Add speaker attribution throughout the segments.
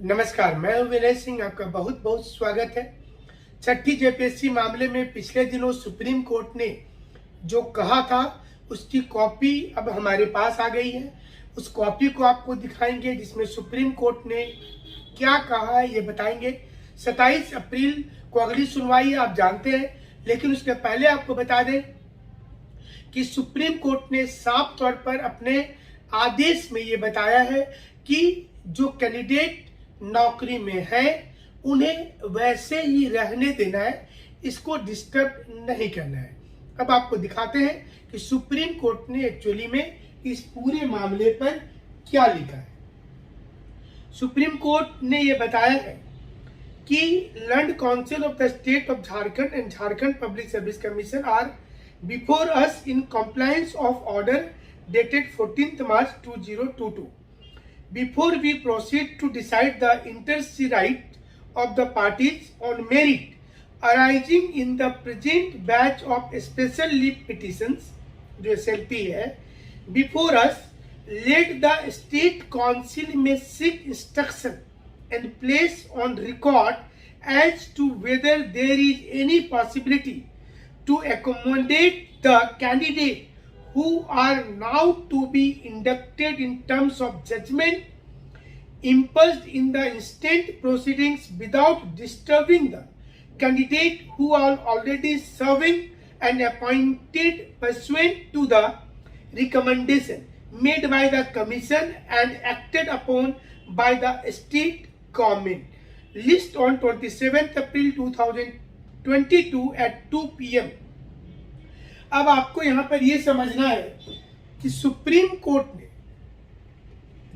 Speaker 1: नमस्कार, मैं हूं विनय सिंह। आपका बहुत बहुत स्वागत है। छठी जेपीएससी मामले में पिछले दिनों सुप्रीम कोर्ट ने जो कहा था उसकी कॉपी अब हमारे पास आ गई है। उस कॉपी को आपको दिखाएंगे जिसमें सुप्रीम कोर्ट ने क्या कहा है ये बताएंगे। 27 अप्रैल को अगली सुनवाई है, आप जानते हैं, लेकिन उसके पहले आपको बता दें कि सुप्रीम कोर्ट ने साफ तौर पर अपने आदेश में ये बताया है कि जो कैंडिडेट नौकरी में है उन्हें वैसे ही रहने देना है, इसको डिस्टर्ब नहीं करना है। अब आपको दिखाते हैं कि सुप्रीम कोर्ट ने एक्चुअली में इस पूरे मामले पर क्या लिखा है। सुप्रीम कोर्ट ने यह बताया है कि land council of the state of Jharkhand and Jharkhand public service commission are before us in compliance of order dated 14th March 2022. Before we proceed to decide the interest right of the parties on merit arising in the present batch of special leave petitions, जो SLP है, before us, let the state council may seek instruction and place on record as to whether there is any possibility to accommodate the candidate who are now to be inducted in terms of judgment imposed in the instant proceedings without disturbing the candidate who are already serving and appointed pursuant to the recommendation made by the commission and acted upon by the state government. List on 27th April 2022 at 2 p.m. अब आपको यहां पर यह समझना है कि supreme court ने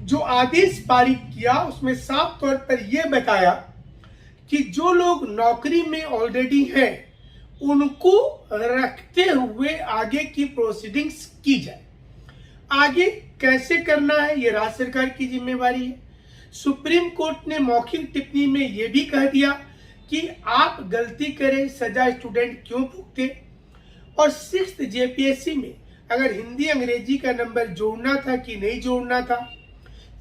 Speaker 1: जो आदेश पारित किया उसमें साफ तौर पर यह बताया कि जो लोग नौकरी में ऑलरेडी हैं उनको रखते हुए आगे की प्रोसीडिंग्स की जाए। आगे कैसे करना है यह राज्य सरकार की जिम्मेवारी है। सुप्रीम कोर्ट ने मौखिक टिप्पणी में यह भी कह दिया कि आप गलती करें सजा स्टूडेंट क्यों भुगते। और 6th जेपीएससी में अगर हिंदी अंग्रेजी का नंबर जोड़ना था कि नहीं जोड़ना था,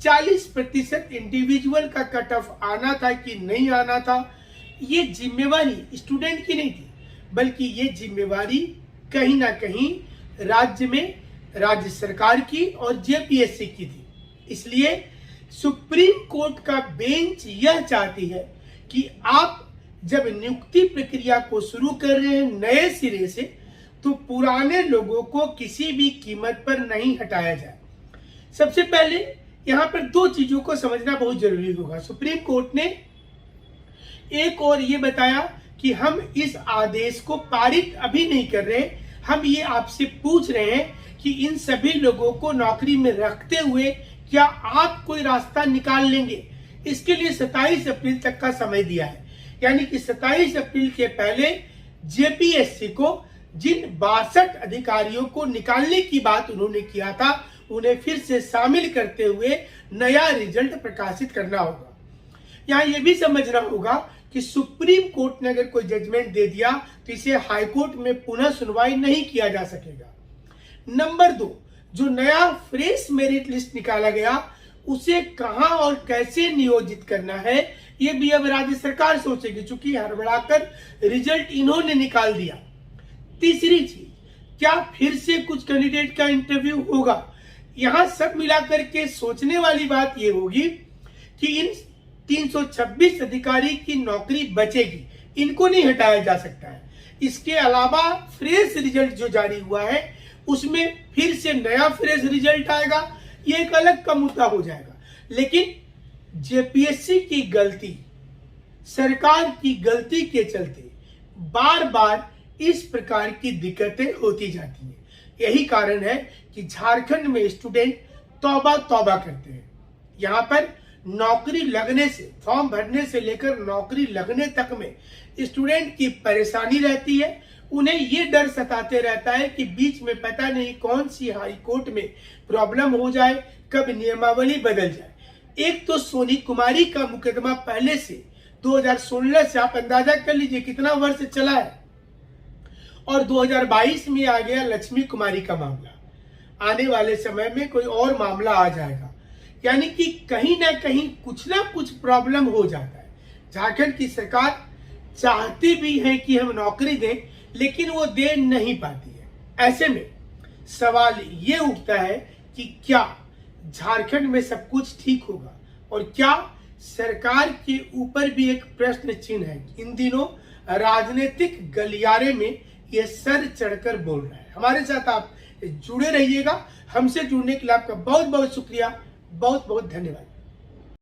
Speaker 1: 40% इंडिविजुअल का कट ऑफ आना था कि नहीं आना था, ये जिम्मेवारी स्टूडेंट की नहीं थी, बल्कि ये जिम्मेवारी कहीं ना कहीं राज्य सरकार की और जेपीएससी की थी। इसलिए सुप्रीम कोर्ट का बेंच यह चाहती है कि आप जब नियुक्ति प्रक्रिया को शुरू कर रहे हैं नए सिरे से, तो पुराने लोगों को किसी भी कीमत पर नहीं हटाया जाए। सबसे पहले यहां पर दो चीजों को समझना बहुत जरूरी होगा। सुप्रीम कोर्ट ने एक और ये बताया कि हम इस आदेश को पारित अभी नहीं कर रहे, हम ये आपसे पूछ रहे हैं कि इन सभी लोगों को नौकरी में रखते हुए क्या आप कोई रास्ता निकाल लेंगे। इसके लिए 27 अप्रैल तक का समय दिया है, यानी कि 27 अप्रैल के पहले जेपीएससी को जिन 62 अधिकारियों को निकालने की बात उन्होंने किया था उन्हें फिर से शामिल करते हुए नया रिजल्ट प्रकाशित करना होगा। यहां यह भी समझना होगा कि सुप्रीम कोर्ट ने अगर कोई जजमेंट दे दिया तो इसे हाईकोर्ट में पुनः सुनवाई नहीं किया जा सकेगा। नंबर 2, जो नया फ्रेश मेरिट लिस्ट निकाला गया उसे कहां और कैसे नियोजित करना है ये भी अब राज्य सरकार सोचेगी, चूंकि हड़बड़ाकर रिजल्ट इन्होंने निकाल दिया। तीसरी चीज, क्या फिर से कुछ कैंडिडेट का इंटरव्यू होगा। यहां सब मिलाकर के सोचने वाली बात यह होगी कि इन 326 अधिकारी की नौकरी बचेगी, इनको नहीं हटाया जा सकता है। इसके अलावा फ्रेश रिजल्ट जो जारी हुआ है उसमें फिर से नया फ्रेश रिजल्ट आएगा, ये एक अलग का मुद्दा हो जाएगा। लेकिन जेपीएससी की गलती, सरकार की गलती के चलते बार बार इस प्रकार की दिक्कतें होती जाती हैं। यही कारण है कि झारखंड में स्टूडेंट तौबा तौबा करते हैं। यहां पर नौकरी लगने से, फॉर्म भरने से लेकर नौकरी लगने तक में स्टूडेंट की परेशानी रहती है। उन्हें ये डर सताते रहता है कि बीच में पता नहीं कौन सी हाई कोर्ट में प्रॉब्लम हो जाए, कब नियमावली बदल जाए। एक तो सोनी कुमारी का मुकदमा पहले से 2016 से आप अंदाजा कर लीजिए कितना वर्ष चला है, और 2022 में आ गया लक्ष्मी कुमारी का मामला। आने वाले समय में कोई और मामला आ जाएगा। यानी कि कहीं ना कहीं कुछ ना कुछ प्रॉब्लम हो जाता है। झारखंड की सरकार चाहती भी है कि हम नौकरी दें, लेकिन वो दे नहीं पाती है। ऐसे में सवाल ये उठता है कि क्या झारखंड में सब कुछ ठीक होगा, और क्या सरकार के ऊपर भी एक प्रश्न चिन्ह है। इन दिनों राजनीतिक गलियारे में ये सर चढ़कर बोल रहा है। हमारे साथ आप जुड़े रहिएगा। हमसे जुड़ने के लिए आपका बहुत बहुत शुक्रिया, बहुत बहुत धन्यवाद।